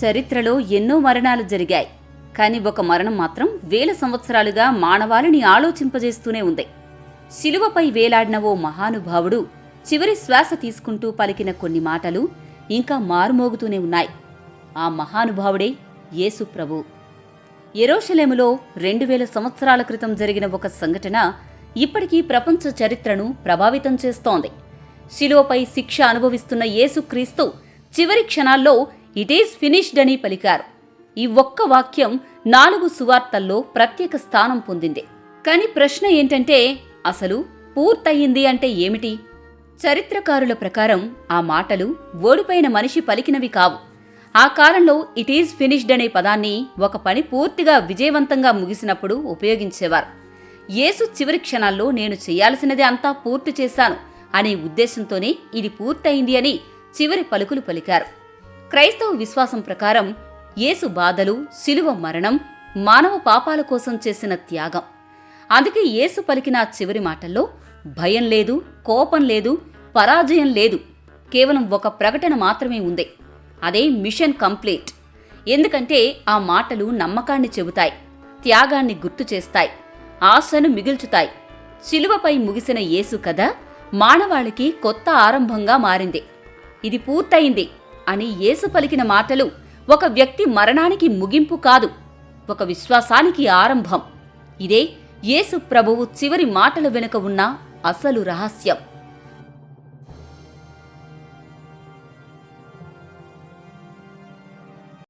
చరిత్రలో ఎన్నో మరణాలు జరిగాయి. కాని ఒక మరణం మాత్రం వేల సంవత్సరాలుగా మానవాళిని ఆలోచింపజేస్తూనే ఉంది. శిలువపై వేలాడిన ఓ మహానుభావుడు చివరి శ్వాస తీసుకుంటూ పలికిన కొన్ని మాటలు ఇంకా మారుమోగుతూనే ఉన్నాయి. ఆ మహానుభావుడే యేసు ప్రభువు. యెరూషలేములో 2000 సంవత్సరాల క్రితం జరిగిన ఒక సంఘటన ఇప్పటికీ ప్రపంచ చరిత్రను ప్రభావితం చేస్తోంది. శిలువపై శిక్ష అనుభవిస్తున్న యేసుక్రీస్తు చివరి క్షణాల్లో ఇట్ ఈజ్ ఫినిష్డ్ అని పలికారు. ఈ ఒక్క వాక్యం 4 సువార్తల్లో ప్రత్యేక స్థానం పొందింది. కాని ప్రశ్న ఏంటంటే, అసలు పూర్తయింది అంటే ఏమిటి? చరిత్రకారుల ప్రకారం ఆ మాటలు ఓడిపోయిన మనిషి పలికినవి కావు. ఆ కాలంలో ఇట్ ఈజ్ ఫినిష్డ్ అనే పదాన్ని ఒక పని పూర్తిగా విజయవంతంగా ముగిసినప్పుడు ఉపయోగించేవారు. యేసు చివరి క్షణాల్లో నేను చేయాల్సినది అంతా పూర్తి చేశాను అనే ఉద్దేశంతోనే ఇది పూర్తయింది అని చివరి పలుకులు పలికారు. క్రైస్తవ విశ్వాసం ప్రకారం యేసు బాధలు, శిలువ మరణం మానవ పాపాల కోసం చేసిన త్యాగం. అందుకే యేసు పలికిన చివరి మాటల్లో భయం లేదు, కోపం లేదు, పరాజయం లేదు. కేవలం ఒక ప్రకటన మాత్రమే ఉంది. అదే మిషన్ కంప్లీట్. ఎందుకంటే ఆ మాటలు నమ్మకాన్ని చెబుతాయి, త్యాగాన్ని గుర్తు చేస్తాయి, ఆశను మిగుల్చుతాయి. శిలువపై ముగిసిన యేసు కథ మానవాళికి కొత్త ఆరంభంగా మారింది. ఇది పూర్తయింది అని యేసు పలికిన మాటలు ఒక వ్యక్తి మరణానికి ముగింపు కాదు, ఒక విశ్వాసానికి ఆరంభం. ఇదే యేసు ప్రభువు చివరి మాటల వెనుక ఉన్న అసలు రహస్యం.